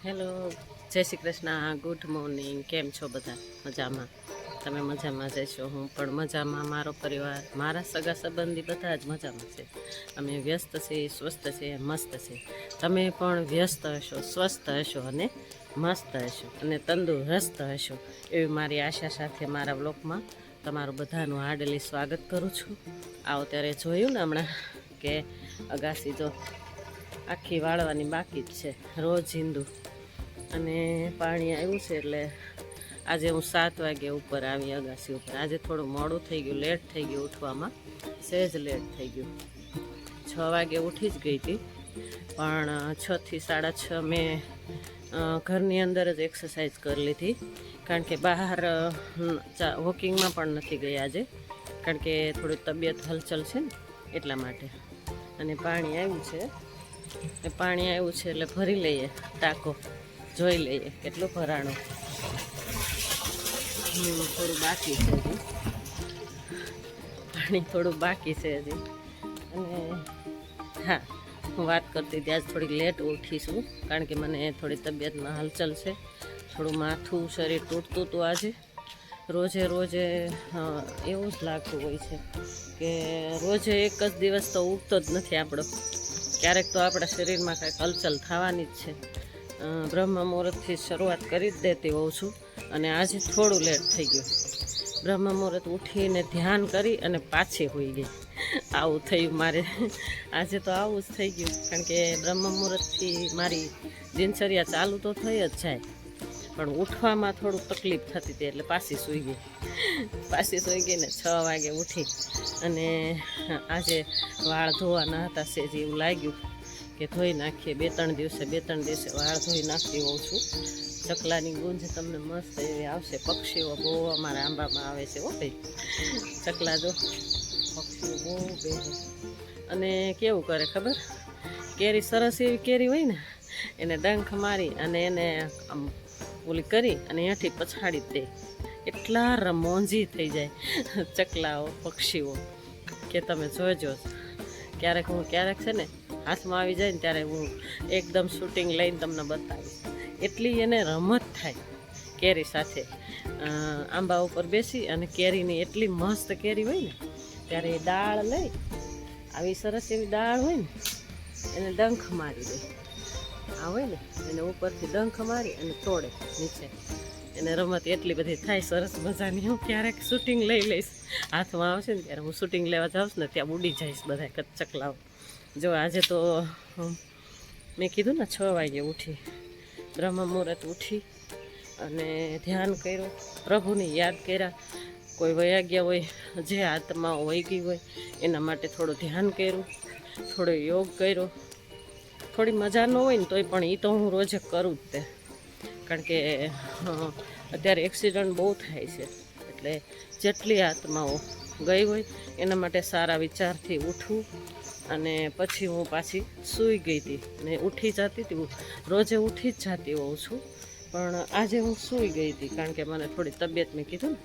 Hello, જય Shri Krishna, good morning. કેમ છો બધા? મજામાં? તમે મજામાં જશો, હું પણ મજામાં. મારો પરિવાર, મારા સગા સંબંધી બધા જ મજામાં છે. અમે વ્યસ્ત છીએ, સ્વસ્થ છીએ, મસ્ત છીએ. તમે પણ વ્યસ્ત હશો, સ્વસ્થ હશો અને મસ્ત હશો અને તંદુરસ્ત હશો એવી મારી આશા સાથે મારા બ્લોગમાં તમારું બધાનું હાર્ડલી સ્વાગત કરું છું. આવો ત્યારે જોયું ને હમણાં કે અગાસી જો આખી વાળવાની બાકી જ છે, રોજ હિન્દુ. અને પાણી આવ્યું છે એટલે આજે હું 7 વાગે ઉપર આવી અગાસી ઉપર. આજે થોડું મોડું થઈ ગયું, લેટ થઈ ગયું ઉઠવામાં, સહેજ લેટ થઈ ગયું. 6 વાગે ઉઠી જ ગઈ હતી, પણ 6 થી 6:30 મેં ઘરની અંદર જ એક્સરસાઇઝ કરી લીધી, કારણ કે બહાર વોકિંગમાં પણ નથી ગઈ આજે, કારણ કે થોડી તબિયત હલચલ છે ને એટલા માટે. અને પાણી આવ્યું છે એટલે ભરી લઈએ ટાંકો, જોઈ લઈએ કેટલું ભરાણું. થોડું બાકી છે હજી, પાણી થોડું બાકી છે હજી. અને હા, હું વાત કરતી હતી આજ થોડીક લેટ ઉઠીશું, કારણ કે મને થોડી તબિયતમાં હલચલ છે, થોડું માથું શરીર તૂટતું હતું આજે. રોજે એવું જ લાગતું હોય છે કે રોજે એક જ દિવસ તો ઉગતો જ નથી આપણો. ક્યારેક તો આપણા શરીરમાં કાંઈક હલચલ થવાની જ છે. બ્રહ્મ મુહૂર્તથી શરૂઆત કરી જ દેતી હોઉં છું, અને આજે થોડું લેટ થઈ ગયું. બ્રહ્મ મુહૂર્ત ઉઠીને ધ્યાન કરી અને પાછી હોઈ ગઈ. આવું થયું મારે આજે, તો આવું જ થઈ ગયું, કારણ કે બ્રહ્મ મુહૂર્તથી મારી દિનચર્યા ચાલુ તો થઈ જ જાય, પણ ઉઠવામાં થોડુંક તકલીફ થતી હતી એટલે પાછી સૂઈ ગઈ ને 6 વાગે ઉઠી. અને આજે વાળ ધોવાના હતા, સેજ એવું લાગ્યું કે ધોઈ નાખીએ. બે ત્રણ દિવસે વાળ ધોઈ નાખતી હોઉં છું. ચકલાની ગુંજ તમને મસ્ત એવી આવશે. પક્ષીઓ બહુ અમારા આંબામાં આવે છે હો ભાઈ, ચકલા જો પક્ષીઓ બહુ બેસે. અને કેવું કરે ખબર, કેરી સરસ એવી કેરી હોય ને એને ડંખ મારી અને એને આમ ઓલી કરી અને અહીંયાથી પછાડી જ દે. એટલા રમોંજી થઈ જાય ચકલાઓ, પક્ષીઓ, કે તમે જોજો. ક્યારેક છે ને હાથમાં આવી જાય ને ત્યારે હું એકદમ શૂટિંગ લઈને તમને બતાવીશ. એટલી એને રમત થાય કેરી સાથે. આંબા ઉપર બેસી અને કેરીની એટલી મસ્ત કેરી હોય ને, ત્યારે એ દાળ લઈ, આવી સરસ એવી દાળ હોય ને એને ડંખ મારી દે. આ હોય ને એને ઉપરથી ડંખ મારી અને તોડે નીચે. એને રમત એટલી બધી થાય સરસ મજાની. હું ક્યારેક શૂટિંગ લઈ લઈશ, હાથમાં આવશે ને ત્યારે હું શૂટિંગ લેવા જાઉં ને ત્યાં ઉડી જઈશ બધા ચકલાઓ. જો આજે તો મેં કીધું ને 6 વાગે ઉઠી, બ્રહ્મ મુહૂર્ત ઉઠી અને ધ્યાન કર્યું, પ્રભુને યાદ કર્યા. કોઈ વયા ગયા હોય, જે આત્માઓ વહી ગઈ હોય એના માટે થોડું ધ્યાન કર્યું, થોડો યોગ કર્યો. થોડી મજા ન હોય ને તોય પણ એ તો હું રોજે કરું જ તે, કારણ કે અત્યારે એક્સિડન્ટ બહુ થાય છે, એટલે જેટલી આત્માઓ ગઈ હોય એના માટે સારા વિચારથી ઉઠવું. અને પછી હું પાછી સૂઈ ગઈ હતી ને ઉઠી જતી હતી. રોજે ઉઠી જ જતી હોઉં છું, પણ આજે હું સૂઈ ગઈ હતી, કારણ કે મને થોડી તબિયત, મેં કીધું ને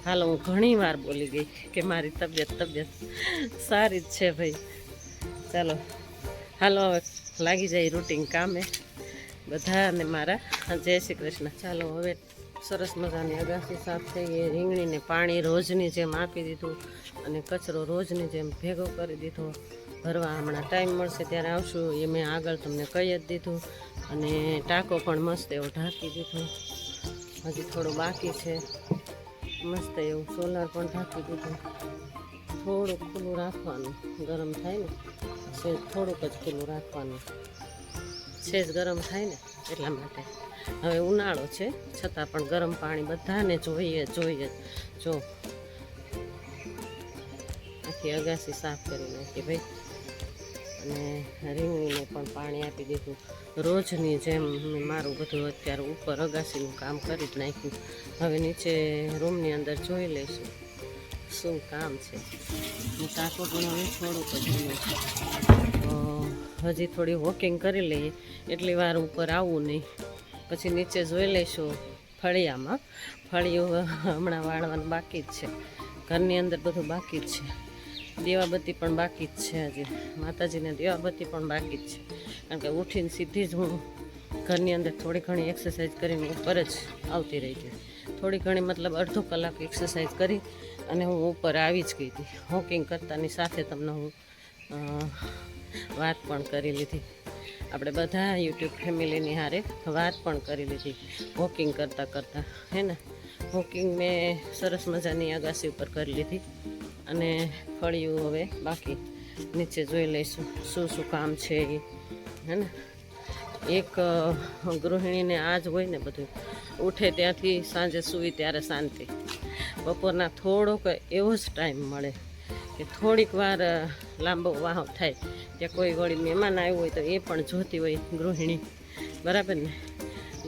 હાલો, હું ઘણી વાર બોલી ગઈ કે મારી તબિયત સારી જ છે ભાઈ. ચાલો હાલો, હવે લાગી જાય રૂટિન કામે બધાને મારા જય શ્રી કૃષ્ણ. ચાલો હવે સરસ મજાની અગાસી સાફ થઈ ગઈ. રીંગણીને પાણી રોજની જેમ આપી દીધું અને કચરો રોજની જેમ ભેગો કરી દીધો. ભરવા હમણાં ટાઈમ મળશે ત્યારે આવશું, એ મેં આગળ તમને કહી જ દીધું. અને ટાંકો પણ મસ્ત એવો ઢાંકી દીધો. હજી થોડું બાકી છે, મસ્ત એવું સોલાર પણ ઢાંકી દીધું. થોડુંક ખુલ્લું રાખવાનું, ગરમ થાય ને સેજ થોડુંક જ ખુલ્લું રાખવાનું, સેજ ગરમ થાય ને એટલા માટે. હવે ઉનાળો છે છતાં પણ ગરમ પાણી બધાને જોઈએ. જો આખી અગાસી સાફ કરી નાખી ભાઈ. અને રીંગણીને પણ પાણી આપી દીધું. રોજની જેમ મારું બધું અત્યારે ઉપર અગાસીનું કામ કરી જ નાખ્યું. હવે નીચે રૂમની અંદર જોઈ લઈશું શું કામ છે. ટાંકો પણ હવે થોડુંક જ રહ્યું છે, તો હજી થોડી વોકિંગ કરી લઈએ. એટલી વાર ઉપર આવવું નહીં, પછી નીચે જોઈ લઈશું ફળિયું હમણાં વાળવાનું બાકી જ છે. ઘરની અંદર બધું બાકી જ છે. દીવાબત્તી પણ બાકી જ છે, હજી માતાજીને દીવાબત્તી પણ બાકી જ છે, કારણ કે ઉઠીને સીધી જ હું ઘરની અંદર થોડી ઘણી એક્સરસાઇઝ કરીને ઉપર જ આવતી રહી હતી. થોડી ઘણી મતલબ અડધો કલાક એક્સરસાઇઝ કરી અને હું ઉપર આવી જ ગઈ હતી. વોકિંગ કરતાની સાથે તમને હું વાત પણ કરી લીધી. આપણે બધા યુટ્યુબ ફેમિલીની હારે વાત પણ કરી લીધી વોકિંગ કરતાં કરતાં, હે ને. વોકિંગ મેં સરસ મજાની અગાસી ઉપર કરી લીધી અને ફળિયું હવે બાકી નીચે જોઈ લઈશું શું શું કામ છે એ, હે ને. એક ગૃહિણીને આ જ હોય ને બધું, ઉઠે ત્યાંથી સાંજે સૂઈ ત્યારે શાંતિ. બપોરના થોડોક એવો જ ટાઈમ મળે કે થોડીક વાર લાંબો વાહો થાય, ત્યાં કોઈ વળી મહેમાન આવ્યું હોય તો એ પણ જોતી હોય ગૃહિણી, બરાબર ને.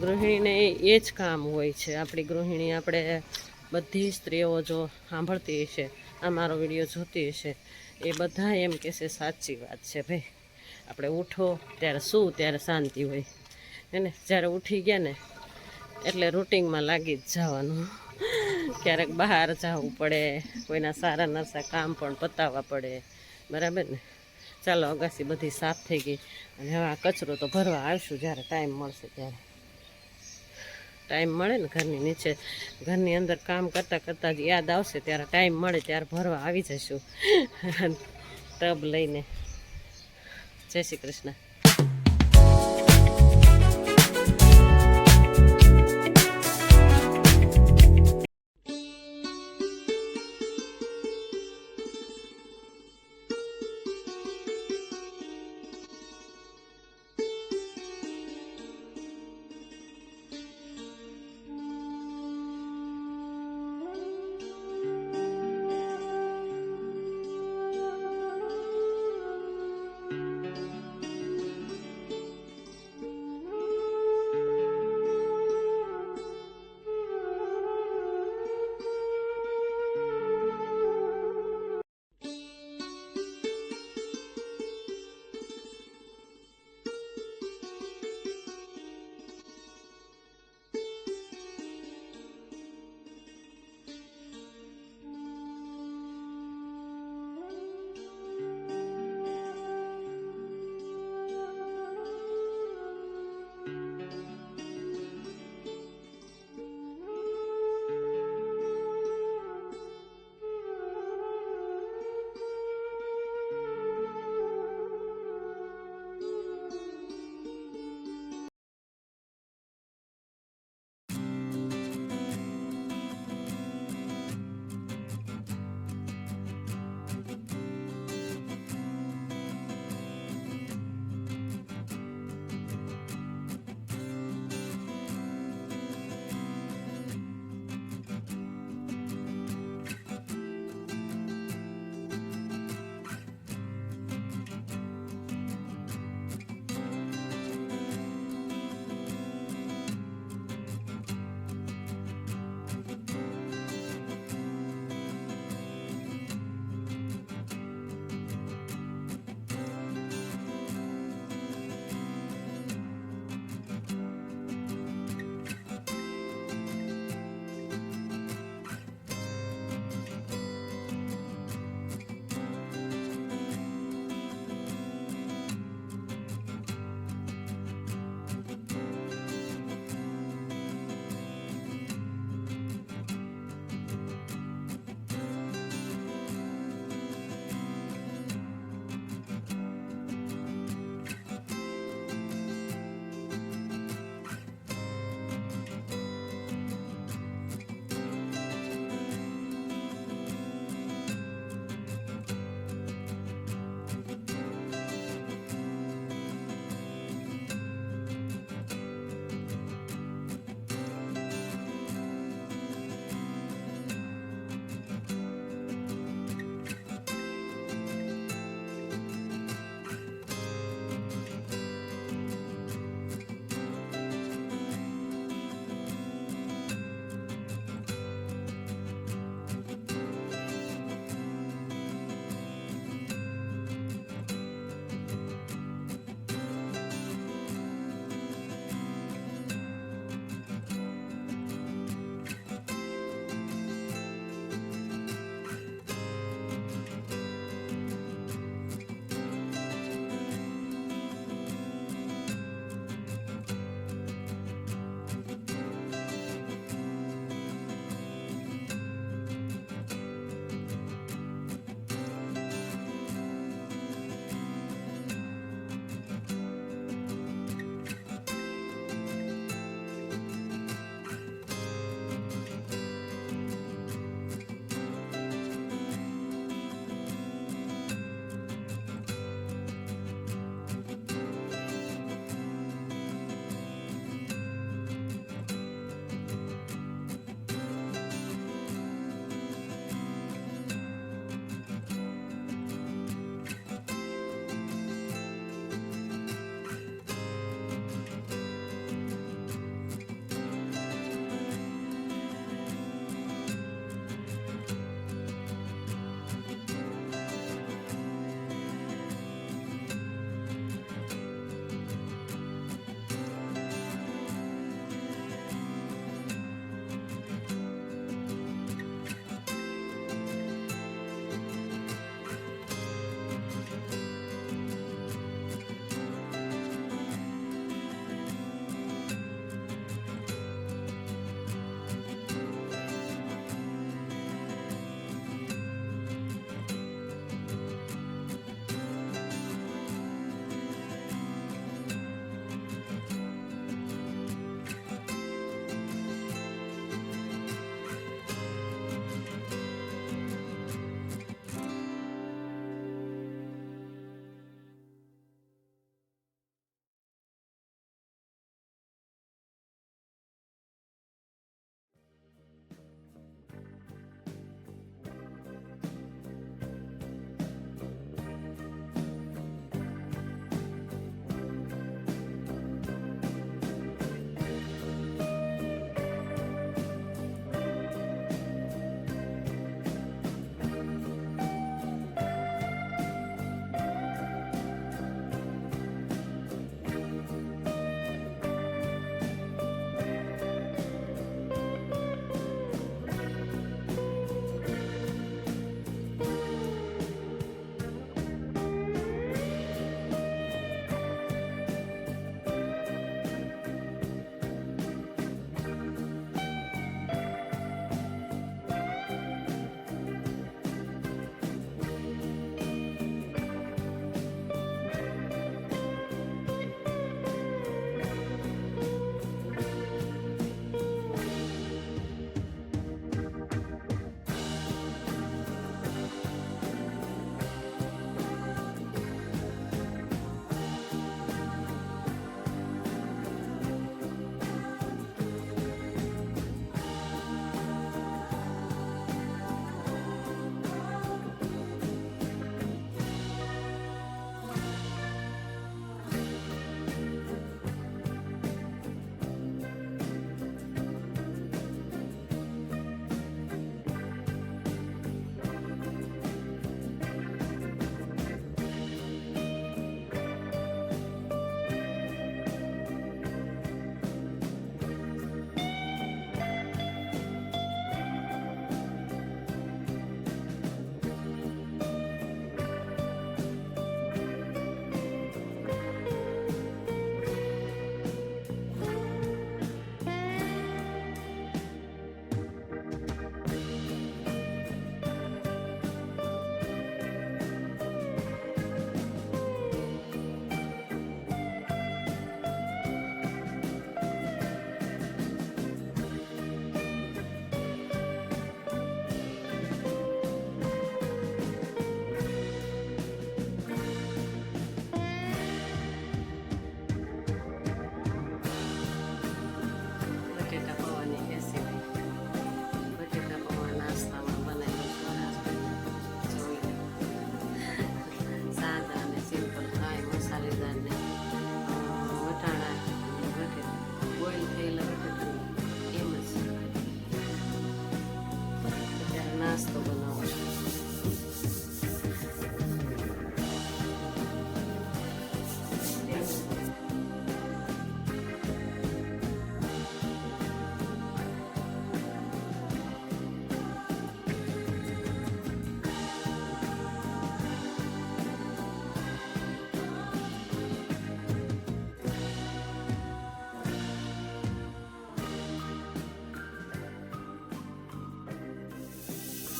ગૃહિણીને એ જ કામ હોય છે. આપણી ગૃહિણી, આપણે બધી સ્ત્રીઓ જો સાંભળતી હશે, આ મારો વિડીયો જોતી હશે, એ બધા એમ કહેશે સાચી વાત છે ભાઈ. આપણે ઉઠો ત્યારે શું ત્યારે શાંતિ હોય, એને જ્યારે ઉઠી ગયા ને એટલે રૂટિનમાં લાગી જ જવાનું. ક્યારેક બહાર જવું પડે, કોઈના સારા નરસા કામ પણ પતાવવા પડે, બરાબર ને. ચાલો, અગાસી બધી સાફ થઈ ગઈ અને હવે આ કચરો તો ભરવા આવશું જ્યારે ટાઈમ મળશે ત્યારે. ટાઈમ મળે ને ઘરની નીચે, ઘરની અંદર કામ કરતાં કરતાં જ યાદ આવશે ત્યારે, ટાઈમ મળે ત્યારે ભરવા આવી જઈશું ટબ લઈને. જય શ્રી કૃષ્ણ.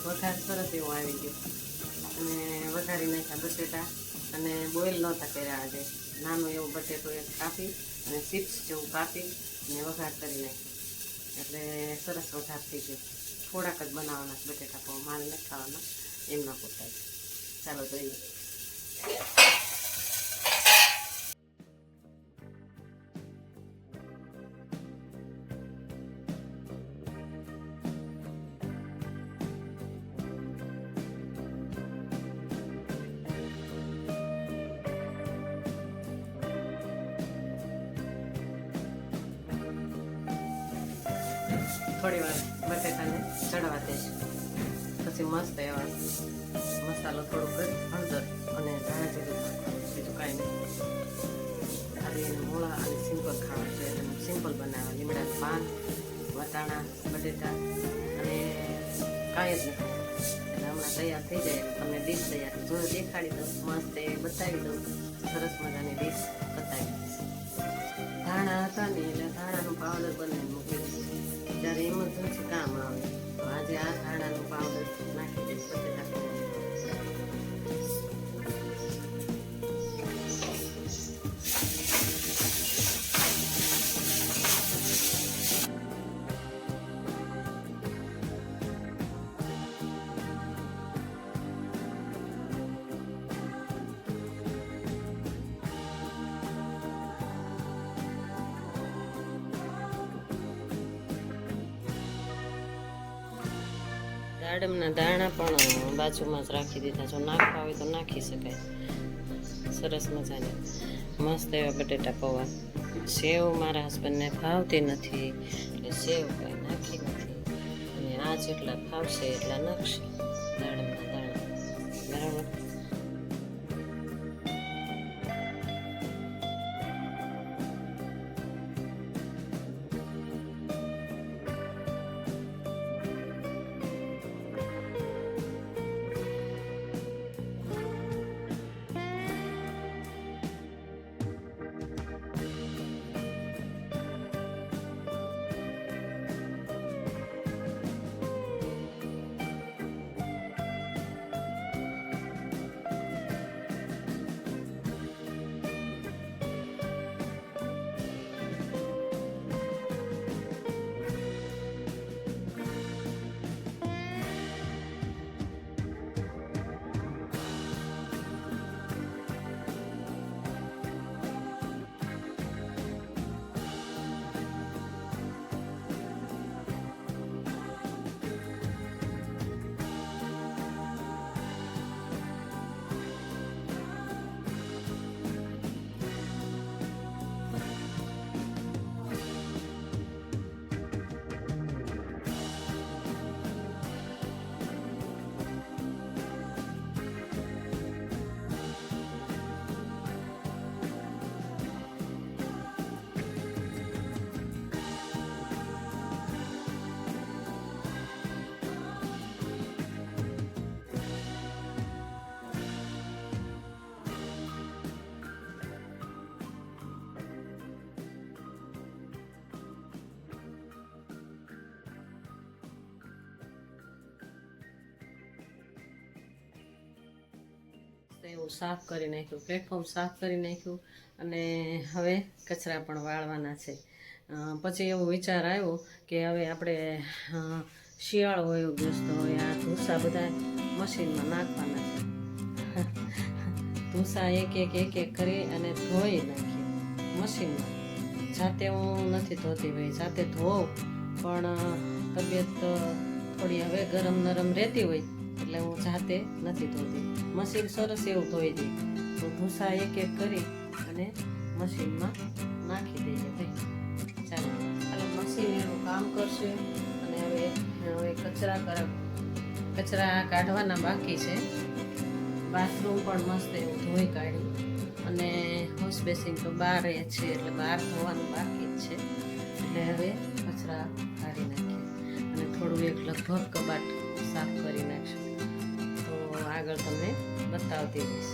વઘાર સરસ એવો આવી ગયો અને વઘારી નાખ્યા બટેટા અને બોઇલ નહોતા કર્યા આજે નાનું એવું બટેટું એક કાપી અને ચિપ્સ જેવું કાપી અને વઘાર કરી નાખ્યું એટલે સરસ વઘાર થઈ ગયો થોડાક જ બનાવવાના બટેટા પણ માલ નથી ખાવાના એમના પૂરતા જ ચાલો જોઈએ થોડી વાર બટેટાને ચડવા દઈશું પછી મસ્ત એવા મસાલો થોડો કરી હળદર અને ધાણા જીરું બીજું કાંઈ નહીં ખાલી એને મૂળા અને સિમ્પલ ખાવા છે એટલે સિમ્પલ બનાવવા લીમડા પાન વટાણા બટેટા અને કાંઈ જ નથી એટલે હમણાં તૈયાર થઈ જાય એટલે તમને ડીશ તૈયાર જો દેખાડી દઉં મસ્ત એ બતાવી દઉં સરસ મજાની ડીશ બતાવી દઈશ ધાણા હતા ને એટલે ધાણાનું પાવડર બનાવીને મૂકી દઈશું જ્યારે ઇમરજન્સી કામ આવે તો આજે આ ધાણાનું પાવડર નાખી દઈશ બટેટા દાડમના દાણા પણ બાજુમાં જ રાખી દીધા જો નાખવા હોય તો નાખી શકાય સરસ મજાની મસ્ત એવા બટેટા પૌવા સેવ મારા હસબન્ડને ભાવતી નથી એટલે સેવ કાંઈ નાખી નથી અને આ જેટલા ભાવશે એટલા નાખશે દાડમના દાણા બરાબર એવું સાફ કરી નાખ્યું પ્લેટફોર્મ સાફ કરી નાખ્યું અને હવે કચરા પણ વાળવાના છે પછી એવો વિચાર આવ્યો કે હવે આપણે શિયાળો હોય ગ્રસ્ત હોય આ ભૂસા બધા મશીનમાં નાખવાના છે ભૂસા એક એક કરી અને ધોઈ નાખીએ મશીનમાં જાતે હું નથી ધોતી ભાઈ જાતે ધોઉં પણ તબિયત થોડી હવે ગરમ નરમ રહેતી હોય એટલે હું જાતે નથી ધોતી મશીન સરસ એવું ધોઈ દે તો ભૂસા એક કરી અને મશીનમાં નાખી દઈએ ભાઈ ચાલો મશીન એનું કામ કરશે અને હવે કચરા કાઢવાના બાકી છે બાથરૂમ પણ મસ્ત એવું ધોઈ કાઢ્યું અને વોશ બેસિન તો બહાર છે એટલે બહાર ધોવાનું બાકી જ છે એટલે હવે કચરા કાઢી નાખીએ અને થોડું એક લગભગ કબાટ સાફ કરી નાખશું તો આગળ તમને બતાવતી રહીશ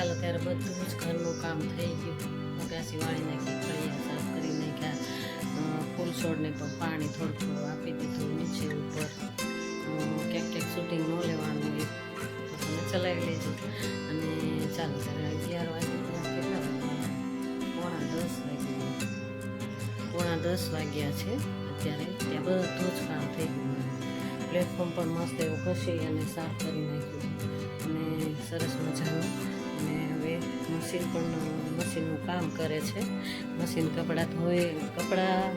ચાલો ત્યારે બધું જ ઘરનું કામ થઈ ગયું અગાસી વાળી નાખી ફળિયા સાફ કરી નાખ્યા ફૂલ છોડને પણ પાણી થોડું થોડું આપી દીધું નીચે ઉપર ક્યાંક ક્યાંક શૂટિંગ ન લેવાનું હોય તો તમે ચલાવી લેજો અને ચાલો ત્યારે 11 વાગે કેટલા વાગ્યા પોણા 10 વાગ્યા છે અત્યારે ત્યાં બધું જ કામ થઈ ગયું પ્લેટફોર્મ પણ મસ્ત એવું ઘસી અને સાફ કરી નાખ્યું અને સરસ મજાનું અને હવે મશીન પણ મશીનનું કામ કરે છે મશીન કપડાં ધોય કપડાં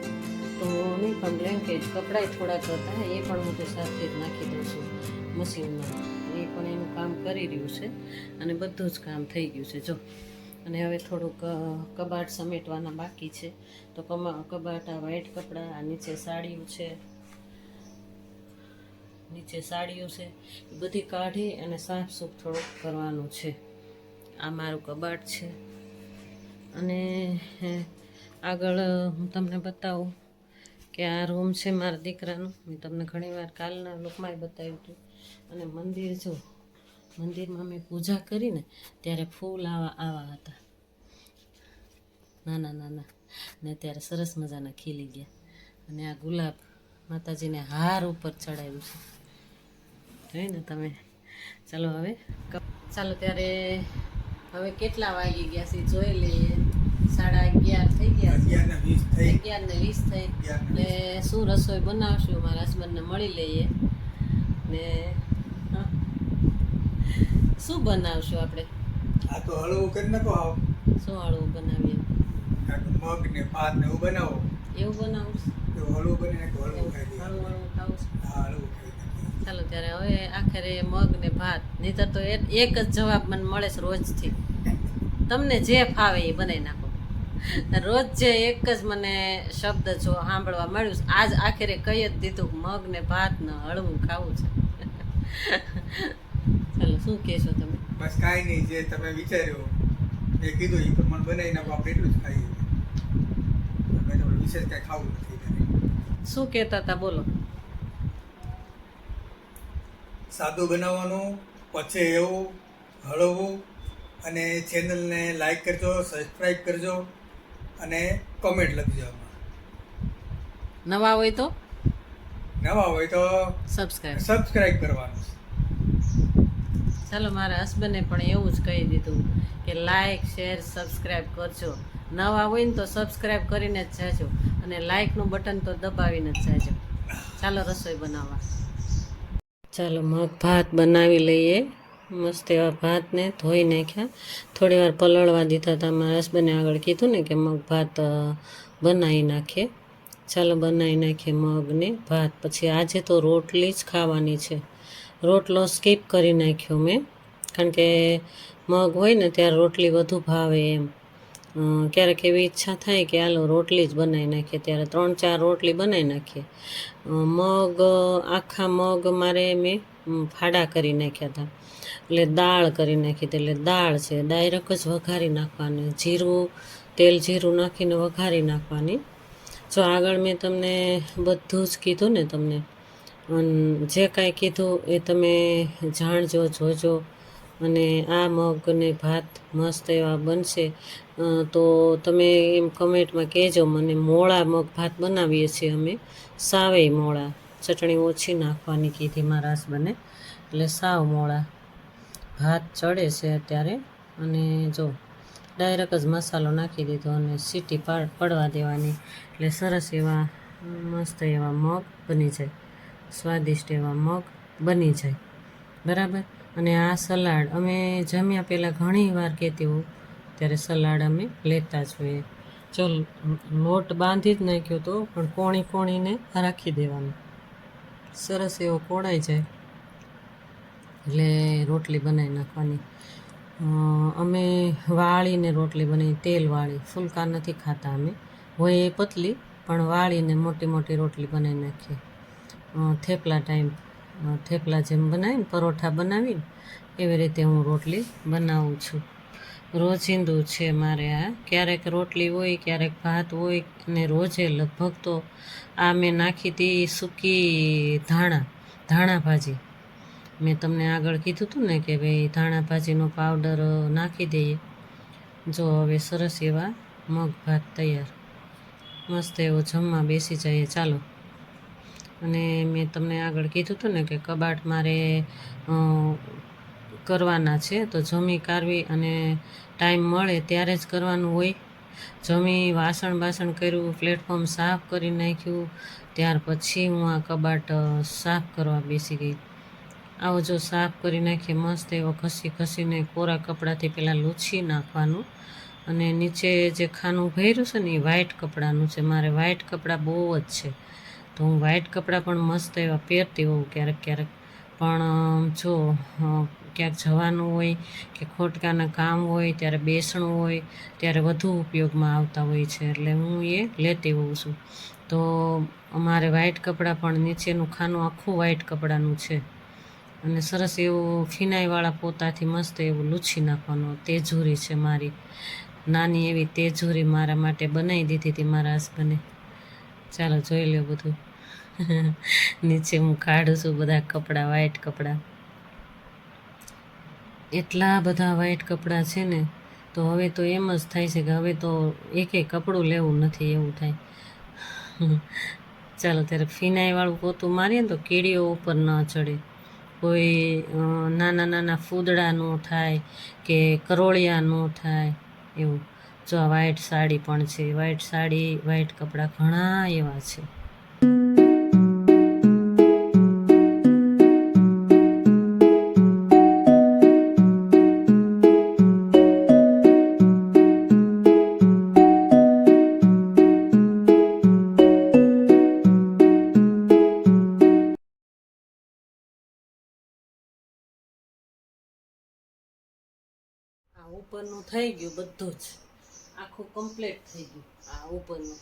તો નહીં પણ બ્લેન્કેટ કપડાં થોડાક હતા એ પણ હું તો સાથે જ નાખી દઉં છું મશીનમાં એ પણ એનું કામ કરી રહ્યું છે અને બધું જ કામ થઈ ગયું છે જો અને હવે થોડુંક કબાટ સમેટવાના બાકી છે તો કબાટ આ વ્હાઈટ કપડાં આ નીચે સાડીઓ છે એ બધી કાઢી અને સાફસૂફ થોડુંક કરવાનું છે આ મારું કબાટ છે અને આગળ હું તમને બતાવું કે આ રૂમ છે મારા દીકરાનું મેં તમને ઘણીવાર કાલના લોકમાં બતાવ્યું હતું અને મંદિર જો મંદિરમાં મેં પૂજા કરીને ત્યારે ફૂલ આવા હતા નાના ને ત્યારે સરસ મજાના ખીલી ગયા અને આ ગુલાબ માતાજીને હાર ઉપર ચડાવ્યું છે જોઈ ને તમે ચાલો હવે ચાલો ત્યારે હવે કેટલા વાગી ગયા છે જોઈ લઈએ 11:30 થઈ ગયા 11:20 થઈ એટલે શું રસોઈ બનાવશું મારા હસબન્ડને મળી લઈએ ને શું બનાવશું આપણે આ તો હળવું કરી નાખો આવ શું હળવું બનાવીએ મગ ને ભાત ને એવું બનાવો એવું બનાવું તો હળવું બને ને હળવું ખાઈ દે હળવું ખાવું હા હળવું ખાઈ દે ચાલો ત્યારે હવે આખરે મગ ને ભાત નહીંતર તો એક જ જવાબ મને મળે છે રોજથી તમને જે ફાવે એ બનાવી નાખો રોજ જે એક જ મને શબ્દ જો સાંભળવા મળ્યું છે આજ આખરે કહી જ દીધું મગ ને ભાત ને હળવું ખાવું છે ચાલો શું કહેશો તમે બસ કાંઈ નહીં જે તમે વિચાર્યું એ કીધું એ પ્રમાણે બનાવી નાખો આપણે એટલું જ ખાઈએ અમે તો વિશેષ કાંઈ ખાવું નથી શું કહેતા હતા બોલો સાદું બનાવવાનું પછી એવું હળવું અને ચેનલને લાઈક કરજો સબસ્ક્રાઈબ કરજો અને કમેન્ટ લખજો આમાં નવા હોય તો સબસ્ક્રાઈબ કરવાનું ચાલો મારા હસબન્ડે પણ એવું જ કહી દીધું કે લાઈક શેર સબસ્ક્રાઈબ કરજો નવા હોય ને તો સબસ્ક્રાઈબ કરીને જ જાજો અને લાઈકનું બટન તો દબાવીને જ જાજો ચાલો રસોઈ બનાવવા ચાલો મગ ભાત બનાવી લઈએ મસ્ત એવા ભાતને ધોઈ નાખ્યા થોડી વાર પલળવા દીધા હતા મારા હસબન્ડે આગળ કીધું ને કે મગ ભાત બનાવી નાખીએ ચાલો બનાવી નાખીએ મગને ભાત પછી આજે તો રોટલી જ ખાવાની છે રોટલો સ્કીપ કરી નાખ્યો મેં કારણ કે મગ હોય ને ત્યારે રોટલી વધુ ભાવે એમ ક્યારેક એવી ઈચ્છા થાય કે હાલો રોટલી જ બનાવી નાખીએ ત્યારે 3-4 રોટલી બનાવી નાખીએ મગ આખા મગ મારે મેં ફાડા કરી નાખ્યા હતા એટલે દાળ કરી નાખી હતી એટલે દાળ છે ડાયરેક્ટ જ વઘારી નાખવાની તેલ જીરું નાખીને વઘારી નાખવાની જો આગળ મેં તમને બધું જ કીધું ને તમને જે કાંઈ કીધું એ તમે જાણજો જોજો અને આ મગ ને ભાત મસ્ત એવા બનશે તો તમે એમ કમેન્ટમાં કહેજો મને મોળા મગ ભાત બનાવીએ છીએ અમે સાવે મોળા ચટણી ઓછી નાખવાની કીધી મારા હસબન્ડે એટલે સાવ મોળા ભાત ચડે છે અત્યારે અને જો ડાયરેક્ટ જ મસાલો નાખી દીધો અને સીટી પડવા દેવાની એટલે સરસ એવા મસ્ત એવા મગ બની જાય સ્વાદિષ્ટ એવા મગ બની જાય બરાબર અને આ સલાડ અમે જમ્યા પહેલાં ઘણી વાર કહેતી હોઉં ત્યારે સલાડ અમે લેતા જ હોઈએ જો લોટ બાંધી જ નાખ્યો તો પણ કોણીને રાખી દેવાનું સરસ એવો કોણાઈ જાય એટલે રોટલી બનાવી નાખવાની અમે વાળીને રોટલી બનાવી તેલવાળી ફૂલકા નથી ખાતા અમે હોય એ પતલી પણ વાળીને મોટી રોટલી બનાવી નાખીએ થેપલા જેમ બનાવીને પરોઠા બનાવીને એવી રીતે હું રોટલી બનાવું છું રોજિંદુ છે મારે આ ક્યારેક રોટલી હોય ક્યારેક ભાત હોય અને રોજે લગભગ તો આ મેં નાખી હતી સૂકી ધાણા ભાજી મેં તમને આગળ કીધું હતું ને કે ભાઈ ધાણા ભાજીનો પાવડર નાખી દઈએ. જો હવે સરસ એવા મગ ભાત તૈયાર, મસ્ત એવો જમવા બેસી જઈએ ચાલો. અને મેં તમને આગળ કીધું હતું ને કે કબાટ મારે કરવાના છે, તો જમી કાઢવી અને ટાઈમ મળે ત્યારે જ કરવાનું હોય. જમી વાસણ કર્યું, પ્લેટફોર્મ સાફ કરી નાખ્યું, ત્યાર પછી હું આ કબાટ સાફ કરવા બેસી ગઈ. આવો જો સાફ કરી નાખીએ મસ્ત એવો ઘસીને કોરા કપડાથી પહેલાં લૂછી નાખવાનું. અને નીચે જે ખાનું ભર્યું છે ને એ વ્હાઈટ કપડાનું છે. મારે વ્હાઈટ કપડાં બહુ જ છે, તો હું વ્હાઈટ કપડાં પણ મસ્ત એવા પહેરતી હોઉં ક્યારેક. પણ જો ક્યાંક જવાનું હોય કે ખોટકાના કામ હોય, ત્યારે બેસણું હોય, ત્યારે વધુ ઉપયોગમાં આવતા હોય છે, એટલે હું એ લેતી હોઉં છું. તો અમારે વ્હાઈટ કપડાં પણ નીચેનું ખાનું આખું વ્હાઈટ કપડાનું છે. અને સરસ એવું ફિનાઈવાળા પોતાથી મસ્ત એવું લૂછી નાખવાનું. તેજુરી છે મારી, નાની એવી તેજુરી મારા માટે બનાવી દીધી હતી મારા હસબન્ડે. ચાલો જોઈ લો બધું. નીચે હું કાઢું છું બધા કપડાં, વ્હાઈટ કપડાં. એટલા બધા વ્હાઈટ કપડાં છે ને, તો હવે તો એમ જ થાય છે કે હવે તો એકેય કપડું લેવું નથી એવું થાય. ચાલો ત્યારે ફિનાઈવાળું પોતું મારીએ ને તો કીડીઓ ઉપર ન ચડે, કોઈ નાના ફૂદડા ન થાય કે કરોળિયા ન થાય એવું. જો આ વ્હાઈટ સાડી પણ છે, વ્હાઈટ સાડી, વ્હાઈટ કપડાં ઘણા એવા છે. આ ઉપરનું થઈ ગયું બધું જ, આખું કમ્પ્લીટ થઈ ગયું. આ ઉપરનું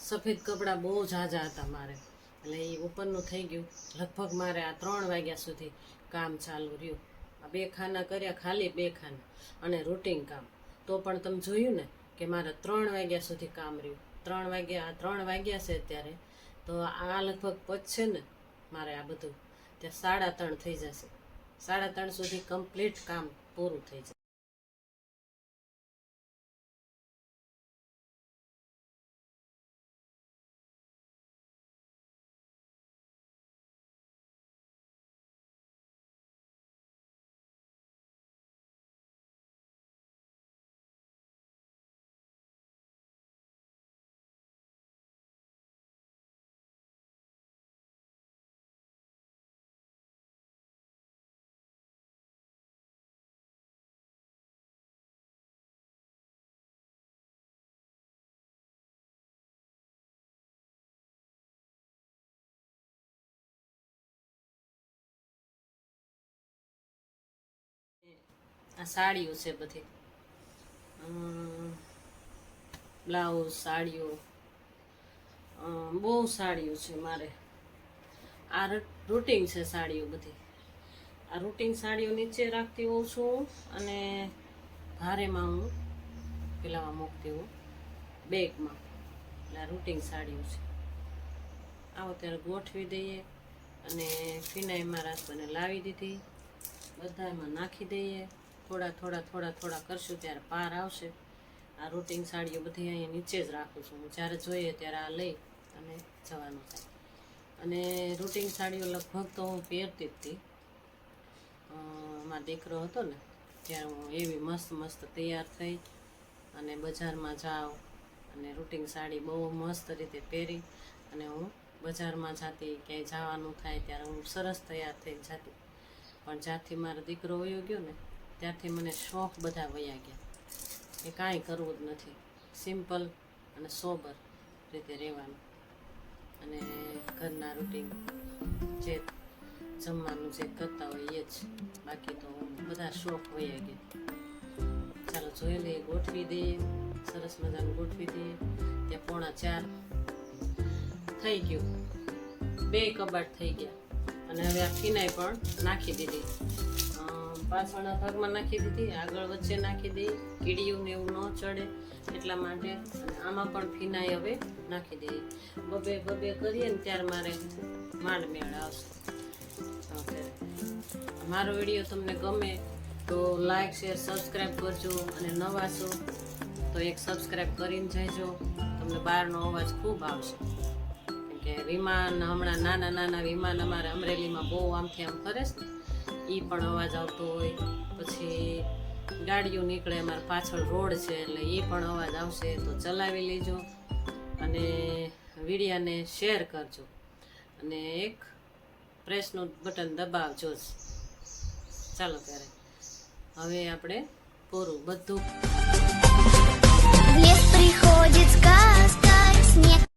સફેદ કપડાં બહુ ઝાઝા હતા મારે, એટલે એ ઉપરનું થઈ ગયું. લગભગ મારે આ 3 વાગ્યા સુધી કામ ચાલુ રહ્યું. આ 2 ખાના કર્યા, ખાલી 2 ખાના અને રૂટિન કામ. તો પણ તમે જોયું ને કે મારે 3 વાગ્યા સુધી કામ રહ્યું. 3 વાગ્યા છે અત્યારે, તો આ લગભગ પચશે ને મારે આ બધું, ત્યાં 3:30 થઈ જશે. 3:30 સુધી કમ્પ્લીટ કામ પૂરું થઈ જાય. આ સાડીઓ છે બધી, બ્લાઉઝ, સાડીઓ, બહુ સાડીઓ છે મારે. આ રૂટિન છે સાડીઓ બધી. આ રૂટિન સાડીઓ નીચે રાખતી હોઉં છું અને ભારેમાં હું પેલામાં મૂકતી હોઉં, બેગમાં. એટલે આ રૂટિન સાડીઓ છે. આવો ત્યારે ગોઠવી દઈએ અને ફિનાઈ મારા હસબન્ડે લાવી દીધી, બધામાં નાખી દઈએ. થોડા કરશું ત્યારે પાર આવશે. આ રૂટિન સાડીઓ બધી અહીંયા નીચે જ રાખું છું. હું જ્યારે જોઈએ ત્યારે આ લઈ અને જવાનું થાય. અને રૂટિન સાડીઓ લગભગ તો હું પહેરતી જ હતી. મારો દીકરો હતો ને ત્યારે હું એવી મસ્ત તૈયાર થઈ અને બજારમાં જાઉં અને રૂટિન સાડી બહુ મસ્ત રીતે પહેરી અને હું બજારમાં જતી, ક્યાંય જવાનું થાય ત્યારે હું સરસ તૈયાર થઈને જતી. પણ જ્યારથી મારો દીકરો વયો ગયો ને ત્યારથી મને શોખ બધા વયા ગયા. એ કાંઈ કરવું જ નથી, સિમ્પલ અને સોબર રીતે રહેવાનું અને ઘરના રૂટિન જે જમવાનું જે કરતા હોય એ જ. બાકી તો બધા શોખ વયા ગયા. ચાલો જોઈ લઈએ, ગોઠવી દઈએ, સરસ મજાનું ગોઠવી દઈએ. ત્યાં 3:45 થઈ ગયું, 2 કબાટ થઈ ગયા. અને હવે આ ફિનાઈ પણ નાખી દીધી, પાછળના ભાગમાં નાખી દીધી, આગળ વચ્ચે નાખી દઈ, કીડીયું ને એવું ન ચડે એટલા માટે. અને આમાં પણ ફિનાઈ હવે નાખી દઈએ. બબે કરીએ ને ત્યારે મારે માંડ મેળ આવશે. ઓકે. મારો વિડીયો તમને ગમે તો લાઈક શેર સબસ્ક્રાઈબ કરજો અને નવા છો તો એક સબસ્ક્રાઈબ કરીને જજો. તમને બહારનો અવાજ ખૂબ આવશે કેમ કે વિમાન હમણાં નાના નાના વિમાન અમારે અમરેલીમાં બહુ આમથી આમ ફરે છે ને એ પણ અવાજ આવતો હોય. પછી ગાડીઓ નીકળે, અમારા પાછળ રોડ છે એટલે એ પણ અવાજ આવશે તો ચલાવી લેજો અને વિડીયાને શેર કરજો અને એક પ્રેસનું બટન દબાવજો જ. ચાલો ત્યારે હવે આપણે પૂરું બધું В лес приходит сказка, снег